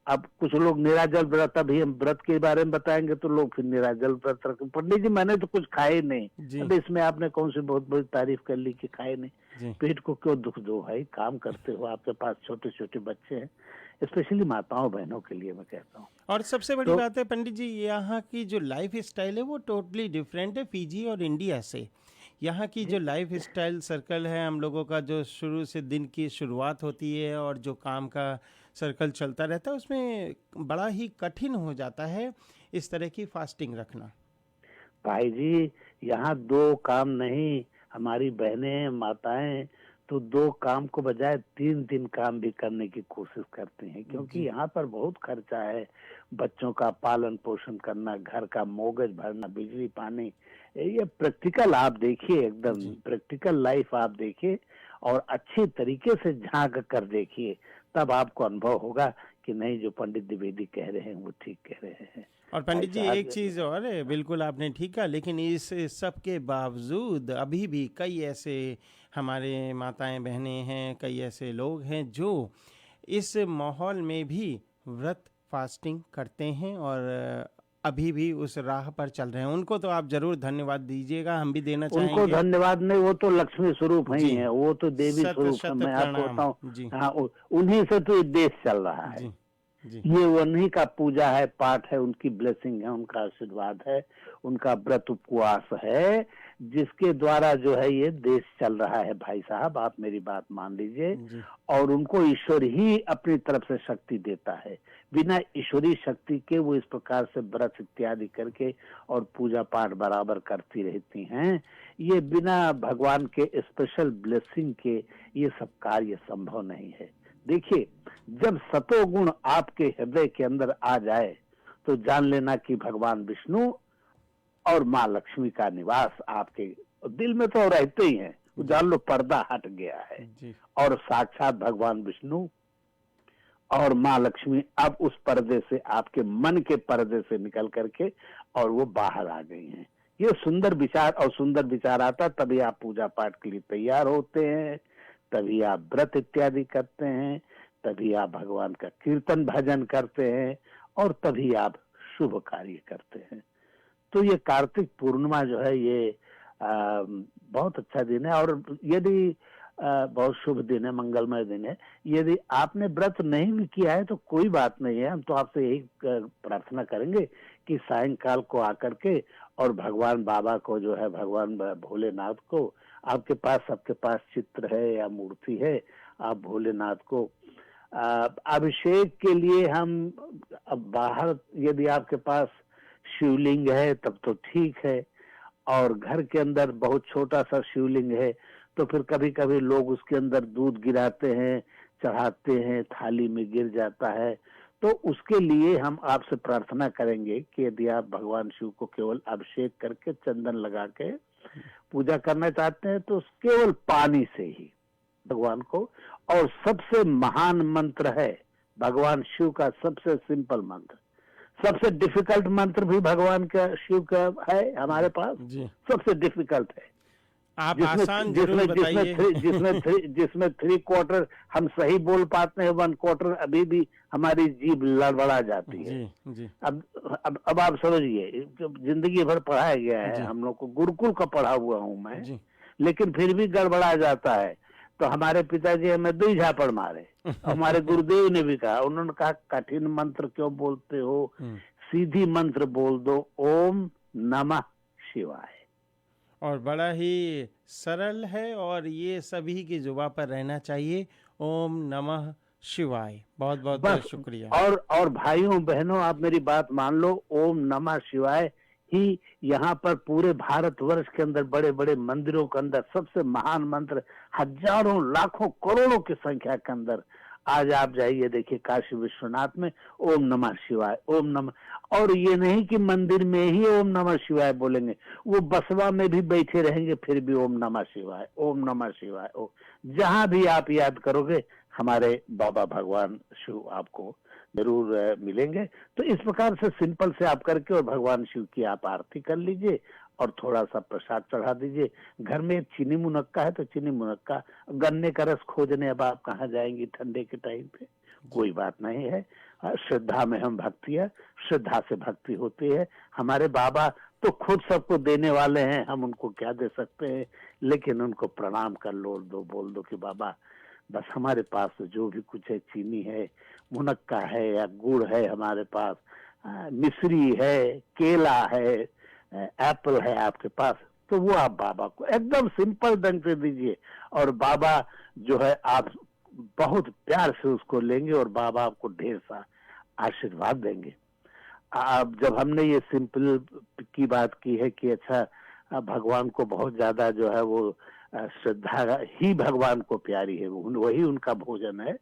अब कुछ लोग निराजल व्रत, अभी हम व्रत के बारे में बताएंगे तो लोग फिर निराजल व्रत रखते, पंडित जी मैंने तो कुछ खाए नहीं। अब इसमें आपने कौन सी बहुत बड़ी तारीफ कर ली कि खाए नहीं। पेट को क्यों दुख दो भाई, काम करते हो, आपके पास छोटे छोटे बच्चे हैं, स्पेशली माताओं बहनों के लिए मैं कहता हूँ। और सबसे बड़ी बात है पंडित जी, यहाँ की जो लाइफ स्टाइल है वो टोटली डिफरेंट है फीजी और इंडिया से। यहाँ की जो लाइफ स्टाइल सर्कल है हम लोगों का, जो शुरू से दिन की शुरुआत होती है और जो काम का सर्कल चलता रहता है, उसमें बड़ा ही कठिन हो जाता है इस तरह की फास्टिंग रखना। भाई जी यहाँ 2 काम नहीं, हमारी बहनें माताएं तो 2 काम को बजाय 3 काम भी करने की कोशिश करते हैं, क्योंकि यहाँ पर बहुत खर्चा है। बच्चों का पालन पोषण करना, घर का मोगज भरना, बिजली पानी, ये प्रैक्टिकल आप देखिए, एकदम प्रैक्टिकल लाइफ आप देखिए और अच्छे तरीके से झांक कर देखिए, तब आपको अनुभव होगा कि नहीं, जो पंडित द्विवेदी कह रहे हैं वो ठीक कह रहे हैं। और पंडित जी ऐसा एक चीज़ और है, बिल्कुल आपने ठीक कहा, लेकिन इस सब के बावजूद अभी भी कई ऐसे हमारे माताएं बहनें हैं, कई ऐसे लोग हैं जो इस माहौल में भी व्रत फास्टिंग करते हैं और अभी भी उस राह पर चल रहे हैं। उनको तो आप जरूर धन्यवाद दीजिएगा, हम भी देना उनको चाहेंगे। धन्यवाद नहीं, वो तो लक्ष्मी स्वरूप ही जी। हैं, वो तो देवी शत स्वरूप है। शत मैं आपको प्रणाम। बताऊं, जी हाँ, उन्हीं से तो ये देश चल रहा है। जी जी ये उन्हीं का पूजा है, पाठ है, उनकी ब्लेसिंग है, उनका आशीर्वाद है, उनका व्रत उपवास है, जिसके द्वारा जो है ये देश चल रहा है। भाई साहब, आप मेरी बात मान लीजिए। जी और उनको ईश्वर ही अपनी तरफ से शक्ति देता है। बिना ईश्वरी शक्ति के वो इस प्रकार से व्रत इत्यादि करके और पूजा पाठ बराबर करती रहती हैं। ये बिना भगवान के स्पेशल ब्लेसिंग के ये सब कार्य संभव नहीं है। देखिए, जब सतोगुण आपके हृदय के अंदर आ जाए तो जान लेना कि भगवान विष्णु और माँ लक्ष्मी का निवास आपके दिल में तो रहते ही हैं। जान लो, पर्दा हट गया है जी और साक्षात भगवान विष्णु और माँ लक्ष्मी अब उस पर्दे से, आपके मन के पर्दे से निकल करके और वो बाहर आ गई हैं। ये सुंदर विचार, और सुंदर विचार आता तभी आप पूजा पाठ के लिए तैयार होते हैं, तभी आप व्रत इत्यादि करते हैं, तभी आप भगवान का कीर्तन भजन करते हैं और तभी आप शुभ कार्य करते हैं। तो ये कार्तिक पूर्णिमा जो है ये बहुत अच्छा दिन है। और यदि बहुत शुभ दिन है, मंगलमय दिन है। यदि आपने व्रत नहीं भी किया है तो कोई बात नहीं है, हम तो आपसे यही प्रार्थना करेंगे कि सायंकाल को आकर के और भगवान बाबा को जो है, भगवान भोलेनाथ को, आपके पास, सबके पास चित्र है या मूर्ति है, आप भोलेनाथ को अभिषेक के लिए हम अब बाहर, यदि आपके पास शिवलिंग है तब तो ठीक है, और घर के अंदर बहुत छोटा सा शिवलिंग है तो फिर कभी कभी लोग उसके अंदर दूध गिराते हैं, चढ़ाते हैं, थाली में गिर जाता है। तो उसके लिए हम आपसे प्रार्थना करेंगे कि यदि आप भगवान शिव को केवल अभिषेक करके चंदन लगा के पूजा करना चाहते हैं तो केवल पानी से ही भगवान को, और सबसे महान मंत्र है भगवान शिव का, सबसे सिंपल मंत्र, सबसे डिफिकल्ट मंत्र भी भगवान का, शिव का है हमारे पास, जी सबसे डिफिकल्ट है। आप आसान जरूर बताइए। जिसमें 3/4 हम सही बोल पाते हैं, 1/4 अभी भी हमारी जीभ लड़बड़ा जाती है। जी जी अब आप समझिए, जिंदगी भर पढ़ाया गया है, हम लोग को गुरुकुल का पढ़ा हुआ हूँ मैं, जी लेकिन फिर भी गड़बड़ा जाता है। तो हमारे पिताजी हमें 2 झापड़ मारे। हमारे गुरुदेव ने भी कहा, उन्होंने कहा कठिन मंत्र क्यों बोलते हो, सीधी मंत्र बोल दो, ओम नमः शिवाय। और बड़ा ही सरल है और ये सभी की जुबान पर रहना चाहिए, ओम नमः शिवाय। बहुत बहुत बस, शुक्रिया। और भाइयों बहनों, आप मेरी बात मान लो, ओम नमः शिवाय ही यहाँ पर पूरे भारतवर्ष के अंदर बड़े बड़े मंदिरों के अंदर सबसे महान मंत्र, हजारों लाखों करोड़ों की संख्या के अंदर। आज आप जाइए, देखिए काशी विश्वनाथ में ओम नमः शिवाय, ओम नमः। और ये नहीं कि मंदिर में ही ओम नमः शिवाय बोलेंगे, वो बसवा में भी बैठे रहेंगे फिर भी ओम नमः शिवाय, ओम नमः शिवाय। जहां भी आप याद करोगे हमारे बाबा भगवान शिव आपको जरूर मिलेंगे। तो इस प्रकार से सिंपल से आप करके और भगवान शिव की आप आरती कर लीजिए और थोड़ा सा प्रसाद चढ़ा दीजिए। घर में चीनी मुनक्का है तो चीनी मुनक्का, गन्ने का रस खोजने अब आप कहाँ जाएंगी ठंडे के टाइम पे, कोई बात नहीं है। श्रद्धा में हम भक्ति है, श्रद्धा से भक्ति होती है। हमारे बाबा तो खुद सबको देने वाले हैं, हम उनको क्या दे सकते हैं, लेकिन उनको प्रणाम कर लो, बोल दो कि बाबा बस हमारे पास जो भी कुछ है, चीनी है, मुनक्का है या गुड़ है, हमारे पास मिश्री है, केला है, एप्पल है आपके पास, तो वो आप बाबा को एकदम सिंपल ढंग से दीजिए और बाबा जो है आप बहुत प्यार से उसको लेंगे और बाबा आपको ढेर सा आशीर्वाद देंगे। अब जब हमने ये सिंपल की बात की है कि अच्छा भगवान को बहुत ज्यादा जो है वो श्रद्धा ही भगवान को प्यारी है, वही उनका भोजन है।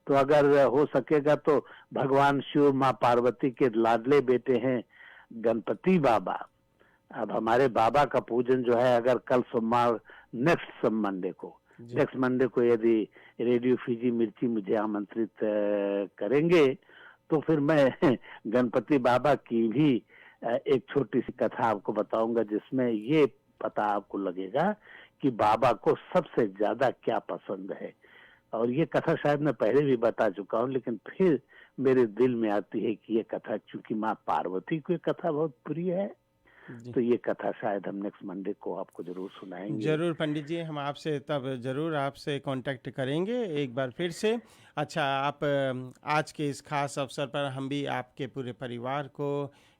तो अगर हो सकेगा तो भगवान शिव माँ पार्वती के लाडले बेटे हैं गणपति बाबा। अब हमारे बाबा का पूजन जो है, अगर कल सोमवार नेक्स्ट मंडे को यदि रेडियो फीजी मिर्ची मुझे आमंत्रित करेंगे तो फिर मैं गणपति बाबा की भी एक छोटी सी कथा आपको बताऊंगा, जिसमें ये पता आपको लगेगा कि बाबा को सबसे ज्यादा क्या पसंद है। और ये कथा शायद मैं पहले भी बता चुका हूँ, लेकिन फिर मेरे दिल में आती है कि ये कथा, चूंकि माँ पार्वती को ये कथा बहुत प्रिय है, तो ये कथा शायद हम नेक्स्ट मंडे को आपको जरूर सुनाएंगे। जरूर पंडित जी, हम आपसे तब जरूर आपसे कांटेक्ट करेंगे एक बार फिर से। अच्छा, आप आज के इस खास अवसर पर हम भी आपके पूरे परिवार को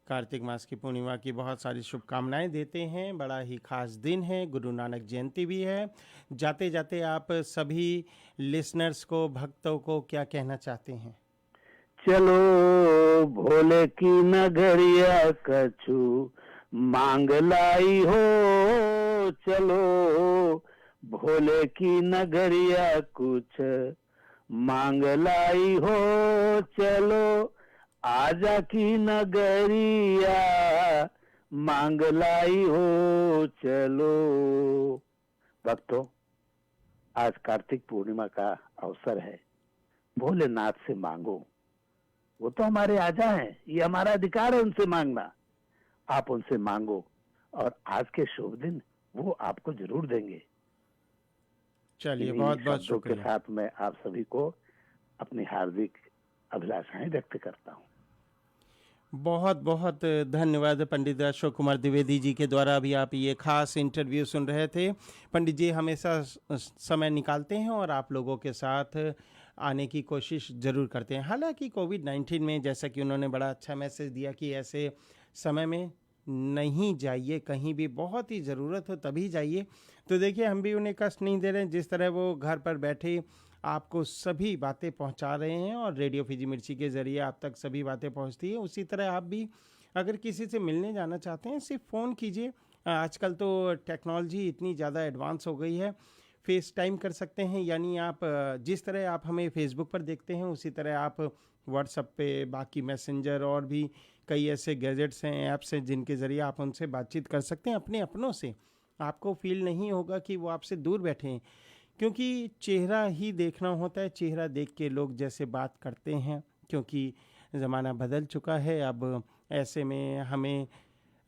कार्तिक मास की पूर्णिमा की बहुत सारी शुभकामनाएं देते हैं। बड़ा ही खास दिन है, गुरु नानक जयंती भी है। जाते जाते आप सभी लिसनर्स को, भक्तों को क्या कहना चाहते हैं? चलो भोले की नगरिया कछु मांग लाई हो, चलो भोले की नगरिया कुछ मांग लाई हो, चलो आजा की नगरिया मांग लाई हो, चलो। भक्तों, आज कार्तिक पूर्णिमा का अवसर है, भोलेनाथ से मांगो। वो तो हमारे आजा हैं, ये हमारा अधिकार है उनसे मांगना। आप उनसे मांगो और आज के शुभ दिन वो आपको जरूर देंगे। चलिए, बहुत बहुत शब्दों के शुक्रिया। साथ मैं आप सभी को अपनी हार्दिक अभिलाषाएं व्यक्त करता हूँ। बहुत बहुत धन्यवाद पंडित अशोक कुमार द्विवेदी जी के द्वारा अभी आप ये खास इंटरव्यू सुन रहे थे। पंडित जी हमेशा समय निकालते हैं और आप लोगों के साथ आने की कोशिश ज़रूर करते हैं। हालांकि कोविड-19 में, जैसा कि उन्होंने बड़ा अच्छा मैसेज दिया कि ऐसे समय में नहीं जाइए कहीं भी, बहुत ही ज़रूरत हो तभी जाइए। तो देखिए, हम भी उन्हें कष्ट नहीं दे रहे हैं। जिस तरह वो घर पर बैठे आपको सभी बातें पहुंचा रहे हैं और रेडियो फीजी मिर्ची के ज़रिए आप तक सभी बातें पहुंचती है, उसी तरह आप भी अगर किसी से मिलने जाना चाहते हैं, सिर्फ फ़ोन कीजिए। आजकल तो टेक्नोलॉजी इतनी ज़्यादा एडवांस हो गई है, फेस टाइम कर सकते हैं। यानी आप जिस तरह आप हमें फेसबुक पर देखते हैं, उसी तरह आप व्हाट्सएप पे, बाकी मैसेंजर और भी कई ऐसे गैजेट्स हैं, ऐप्स हैं, जिनके ज़रिए आप उनसे बातचीत कर सकते हैं अपने अपनों से। आपको फील नहीं होगा कि वो आपसे दूर बैठे हैं, क्योंकि चेहरा ही देखना होता है। चेहरा देख के लोग जैसे बात करते हैं, क्योंकि ज़माना बदल चुका है। अब ऐसे में हमें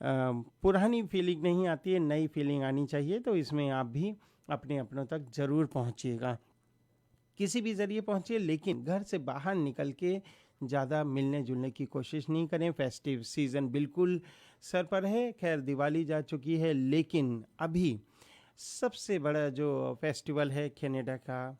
पुरानी फीलिंग नहीं आती है, नई फीलिंग आनी चाहिए। तो इसमें आप भी अपने अपनों तक ज़रूर पहुंचिएगा, किसी भी ज़रिए पहुंचिए, लेकिन घर से बाहर निकल के ज़्यादा मिलने जुलने की कोशिश नहीं करें। फेस्टिव सीज़न बिल्कुल सर पर है। खैर, दिवाली जा चुकी है, लेकिन अभी सबसे बड़ा जो फेस्टिवल है कनाडा का,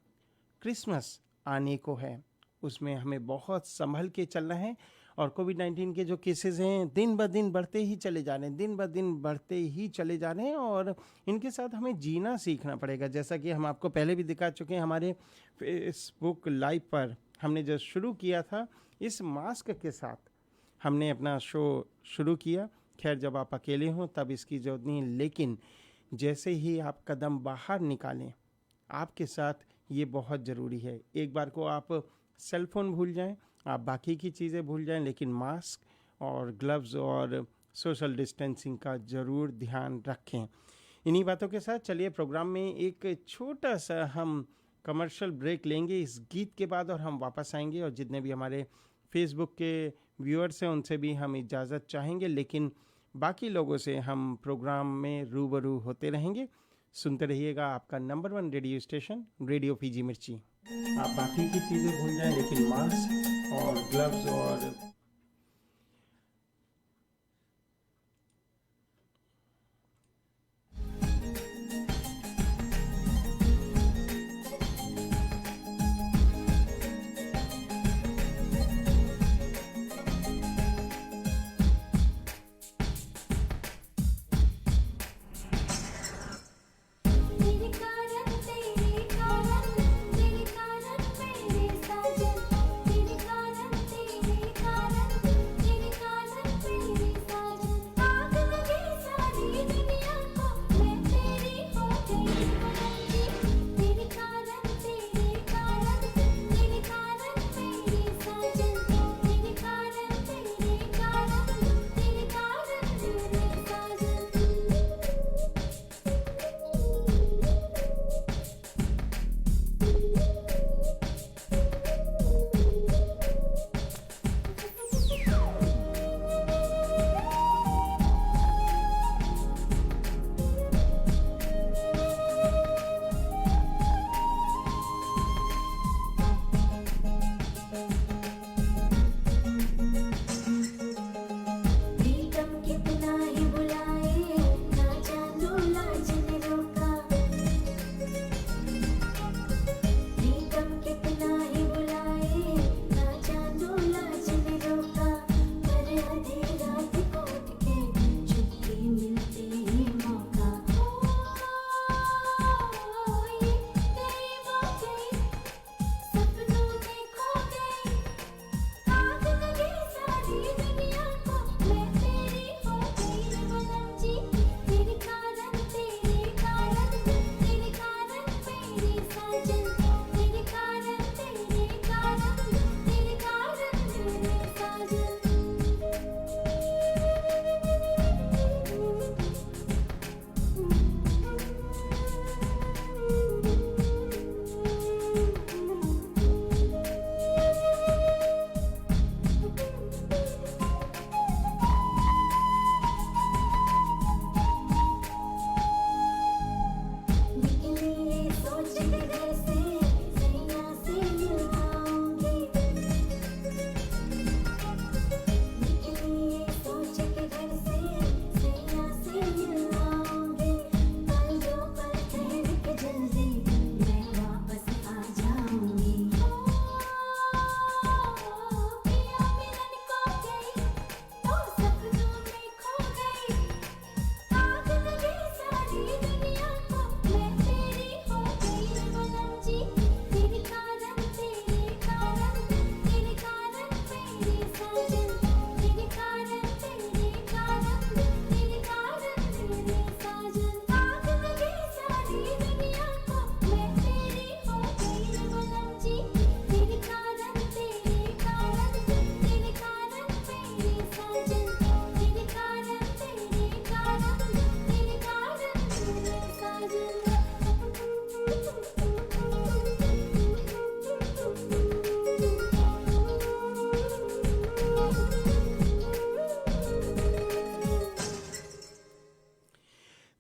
क्रिसमस आने को है। उसमें हमें बहुत संभल के चलना है। और कोविड-19 के जो केसेस हैं दिन ब दिन बढ़ते ही चले जा रहे हैं, दिन ब दिन बढ़ते ही चले जा रहे हैं, और इनके साथ हमें जीना सीखना पड़ेगा। जैसा कि हम आपको पहले भी दिखा चुके हैं हमारे फेसबुक लाइव पर, हमने जो शुरू किया था इस मास्क के साथ हमने अपना शो शुरू किया। खैर, जब आप अकेले हों तब इसकी ज़रूरत नहीं, लेकिन जैसे ही आप कदम बाहर निकालें, आपके साथ ये बहुत ज़रूरी है। एक बार को आप सेल फोन भूल जाएं, आप बाकी की चीज़ें भूल जाएं, लेकिन मास्क और ग्लव्स और सोशल डिस्टेंसिंग का ज़रूर ध्यान रखें। इन्हीं बातों के साथ चलिए प्रोग्राम में एक छोटा सा हम कमर्शियल ब्रेक लेंगे इस गीत के बाद, और हम वापस आएंगे। और जितने भी हमारे फेसबुक के व्यूअर्स हैं उनसे भी हम इजाज़त चाहेंगे, लेकिन बाकी लोगों से हम प्रोग्राम में रूबरू होते रहेंगे। सुनते रहिएगा आपका number 1 radio station radio Fiji Mirchi. आप बाकी की चीज़ें भूल जाएं, लेकिन मास्क और ग्लव्स और तेरे कारण मेरे साजन, तेरे कारण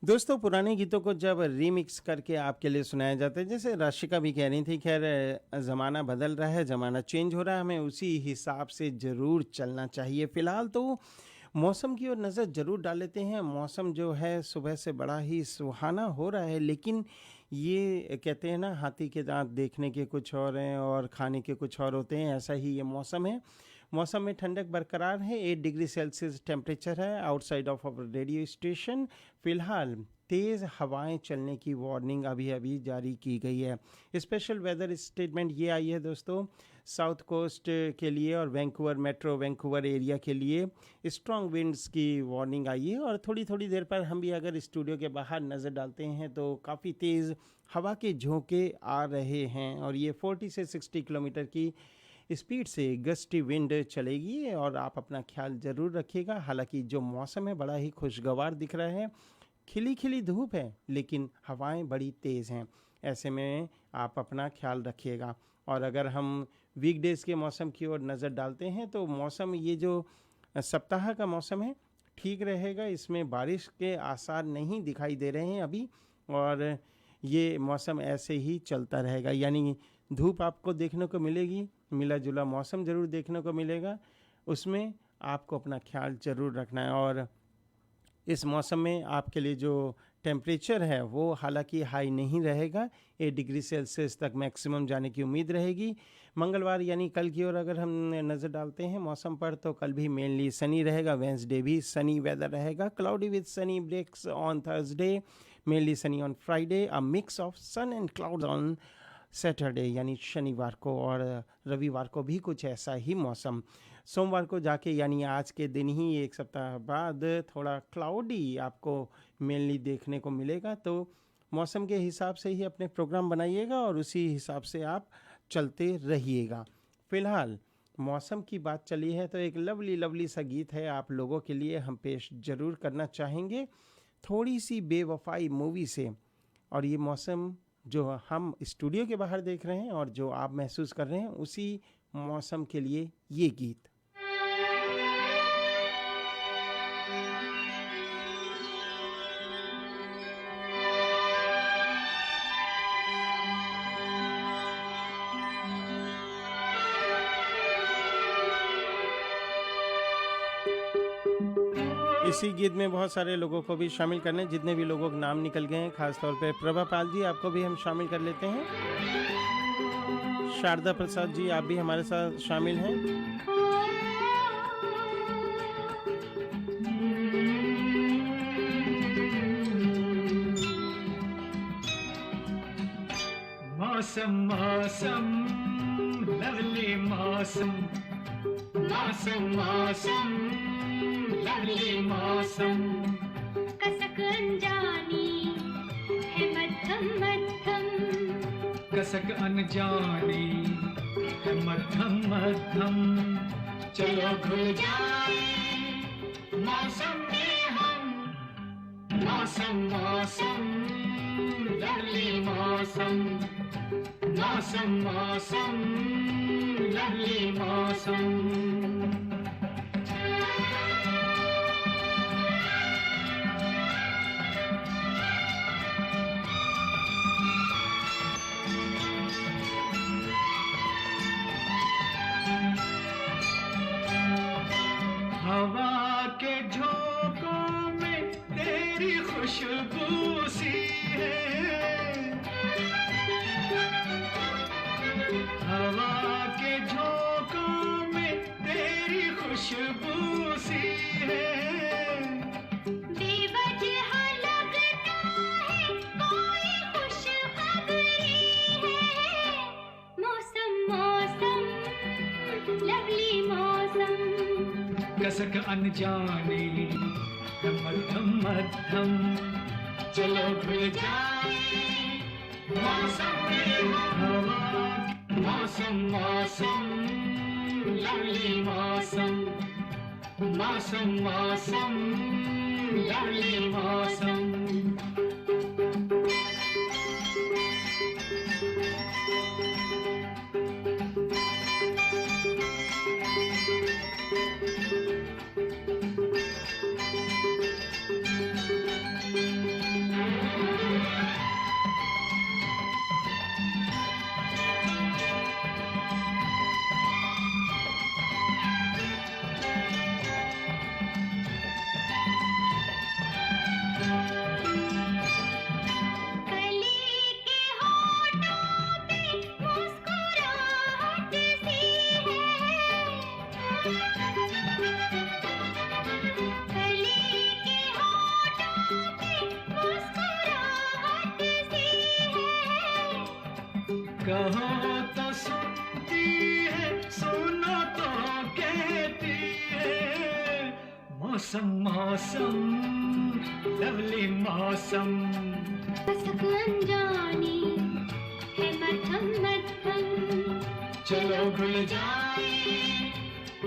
दोस्तों पुराने गीतों को जब रीमिक्स करके आपके लिए सुनाया जाता है, जैसे राशिका भी कह रही थी, खैर ज़माना बदल रहा है, ज़माना चेंज हो रहा है, हमें उसी हिसाब से ज़रूर चलना चाहिए। फ़िलहाल तो मौसम की ओर नज़र ज़रूर डाल लेते हैं। मौसम जो है सुबह से बड़ा ही सुहाना हो रहा है, लेकिन ये कहते हैं ना, हाथी के दांत देखने के कुछ और हैं और खाने के कुछ और होते हैं, ऐसा ही ये मौसम है। मौसम में ठंडक बरकरार है, 8 डिग्री सेल्सियस टेम्परेचर है outside of our radio station. फिलहाल तेज़ हवाएं चलने की वार्निंग अभी अभी जारी की गई है। स्पेशल वेदर स्टेटमेंट ये आई है दोस्तों, साउथ कोस्ट के लिए और वैंकूवर मेट्रो वैंकूवर एरिया के लिए स्ट्रॉन्ग विंड्स की वार्निंग आई है। और थोड़ी थोड़ी देर पर हम भी अगर स्टूडियो के बाहर नज़र डालते हैं तो काफ़ी तेज़ हवा के झोंके आ रहे हैं और ये 40 से 60 किलोमीटर की स्पीड से गस्टी विंड चलेगी और आप अपना ख्याल ज़रूर रखिएगा। हालांकि जो मौसम है बड़ा ही खुशगवार दिख रहा है, खिली खिली धूप है लेकिन हवाएं बड़ी तेज़ हैं, ऐसे में आप अपना ख्याल रखिएगा। और अगर हम वीकडेज़ के मौसम की ओर नज़र डालते हैं तो मौसम ये जो सप्ताह का मौसम है ठीक रहेगा, इसमें बारिश के आसार नहीं दिखाई दे रहे हैं अभी, और ये मौसम ऐसे ही चलता रहेगा। यानी धूप आपको देखने को मिलेगी, मिला जुला मौसम ज़रूर देखने को मिलेगा, उसमें आपको अपना ख्याल ज़रूर रखना है। और इस मौसम में आपके लिए जो टेम्परेचर है वो हालांकि हाई नहीं रहेगा, 8 डिग्री सेल्सियस तक मैक्सिमम जाने की उम्मीद रहेगी। मंगलवार यानी कल की ओर अगर हम नज़र डालते हैं मौसम पर तो कल भी मेनली सनी रहेगा, वेंसडे भी सनी वेदर रहेगा, cloudy with sunny breaks on Thursday, mainly sunny on Friday, a mix of sun and clouds on Saturday यानी शनिवार को, और रविवार को भी कुछ ऐसा ही मौसम। सोमवार को जाके यानी आज के दिन ही एक सप्ताह बाद थोड़ा क्लाउडी आपको मेनली देखने को मिलेगा। तो मौसम के हिसाब से ही अपने प्रोग्राम बनाइएगा और उसी हिसाब से आप चलते रहिएगा। फ़िलहाल मौसम की बात चली है तो एक लवली लवली सा गीत है आप लोगों के लिए, हम पेश ज़रूर करना चाहेंगे थोड़ी सी बेवफाई मूवी से। और ये मौसम जो हम स्टूडियो के बाहर देख रहे हैं और जो आप महसूस कर रहे हैं, उसी मौसम के लिए ये गीत। इसी गीत में बहुत सारे लोगों को भी शामिल करने, जितने भी लोगों के नाम निकल गए हैं, खासतौर पे प्रभा पाल जी आपको भी हम शामिल कर लेते हैं, शारदा प्रसाद जी आप भी हमारे साथ शामिल हैं। मौसम मौसम लवली मौसम, मौसम मौसम लवली मौसम, कसक अनजानी है मध्यम मध्यम, कसक अनजानी है मध्यम मध्यम, चलो घुल जाए मौसम में हम, मौसम मौसम लवली मौसम, मौसम मौसम लवली मौसम। हवा के झोंकों में तेरी खुशबू सी है, हवा के झोंकों में तेरी खुशबू सी है, बेवजह लगता है कोई खुशखबरी है, मौसम मौसम लवली मौसम, कसक अनजाने है मध्यम मध्यम, चलो घुल जाए मौसम में हवा, मौसम मौसम लवली मौसम, मौसम मौसम लवली मौसम। कहो तो सुनती है, सुनो तो कहती है। मौसम मौसम लवली मौसम, कसक अनजानी है मध्यम मध्यम। चलो घुल जाए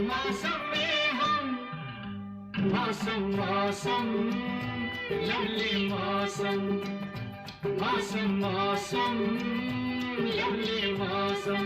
मौसम में हम, मौसम मौसम लवली मौसम, मौसम मौसम लवली मौसम।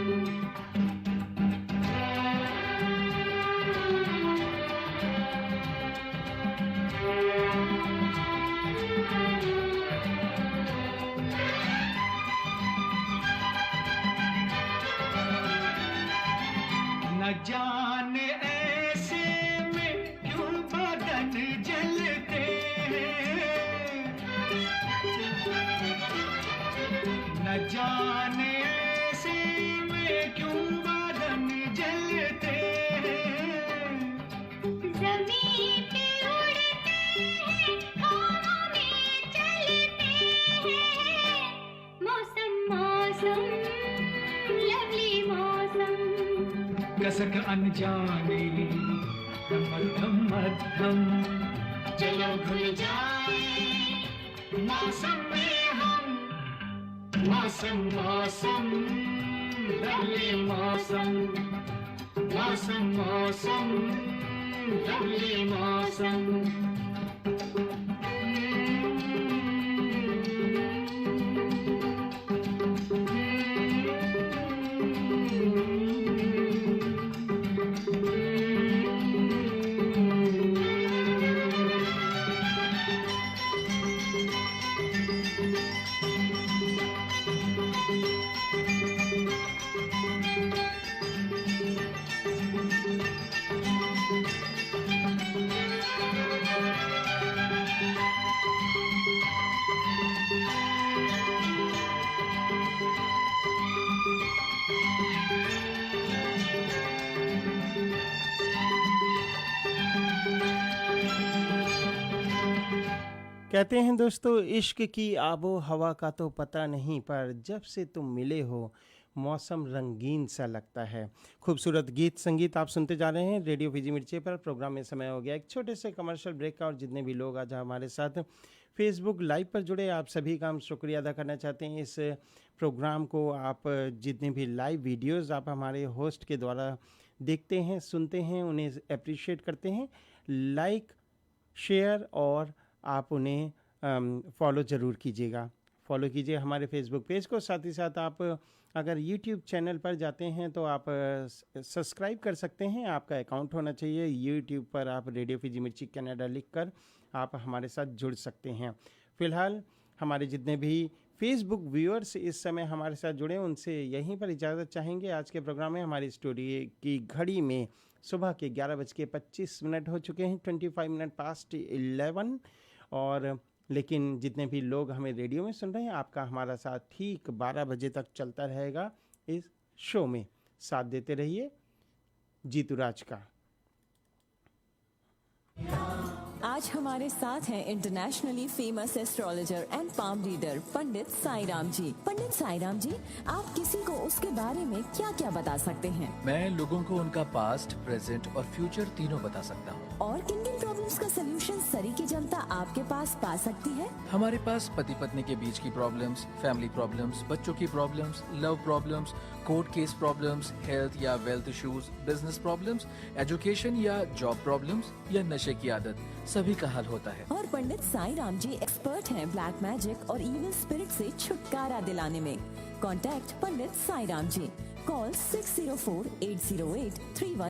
न जाने ऐसे में क्यों बदन जलते हैं, न जाने ऐसे में क्यों बदन जलते हैं। ज़मीन पे उड़ते हैं, हवा में चलते हैं। मौसम मौसम लवली मौसम, कसक अनजाने मध्यम मध्यम। चलो घुल जाए मौसम में हम, मौसम मौसम लवली मौसम, मौसम मौसम लवली मौसम। कहते हैं दोस्तों, इश्क की आबो हवा का तो पता नहीं, पर जब से तुम मिले हो मौसम रंगीन सा लगता है। खूबसूरत गीत संगीत आप सुनते जा रहे हैं रेडियो फीजी मिर्ची पर। प्रोग्राम में समय हो गया एक छोटे से कमर्शियल ब्रेक का, और जितने भी लोग आज हमारे साथ फेसबुक लाइव पर जुड़े, आप सभी का हम शुक्रिया अदा करना चाहते हैं। इस प्रोग्राम को आप जितने भी लाइव वीडियोज़ आप हमारे होस्ट के द्वारा देखते हैं, सुनते हैं, उन्हें अप्रिशिएट करते हैं। लाइक, शेयर और आप उन्हें फॉलो ज़रूर कीजिएगा। फॉलो कीजिए हमारे फेसबुक पेज को। साथ ही साथ आप अगर यूट्यूब चैनल पर जाते हैं तो आप सब्सक्राइब कर सकते हैं। आपका अकाउंट होना चाहिए यूट्यूब पर। आप रेडियो फीजी मिर्ची कनाडा लिखकर आप हमारे साथ जुड़ सकते हैं। फ़िलहाल हमारे जितने भी फेसबुक व्यूअर्स इस समय हमारे साथ जुड़े, उनसे यहीं पर इजाज़त चाहेंगे। आज के प्रोग्राम में हमारी स्टूडियो की घड़ी में सुबह के 11:25 हो चुके हैं, 25 मिनट पास्ट 11। और लेकिन जितने भी लोग हमें रेडियो में सुन रहे हैं, आपका हमारा साथ ठीक 12 बजे तक चलता रहेगा। इस शो में साथ देते रहिए जीतू राज का। आज हमारे साथ हैं internationally famous astrologer and palm reader Pandit Sairam ji. Pandit Sairam ji, आप किसी को उसके बारे में क्या क्या बता सकते हैं? मैं लोगों को उनका पास्ट, प्रेजेंट और फ्यूचर तीनों बता सकता हूँ। और किन किन प्रॉब्लम्स का सलूशन सरी की जनता आपके पास पा सकती है? हमारे पास पति पत्नी के बीच की प्रॉब्लम्स, फैमिली प्रॉब्लम्स, बच्चों की problems, love problems, court case problems, health या wealth issues, business problems, education या जॉब प्रॉब्लम्स या नशे की आदत, सभी का हल होता है। और पंडित साईराम जी एक्सपर्ट हैं ब्लैक मैजिक और इविल स्पिरिट से छुटकारा दिलाने में। कॉन्टैक्ट पंडित साईराम जी। कॉल 604-808-31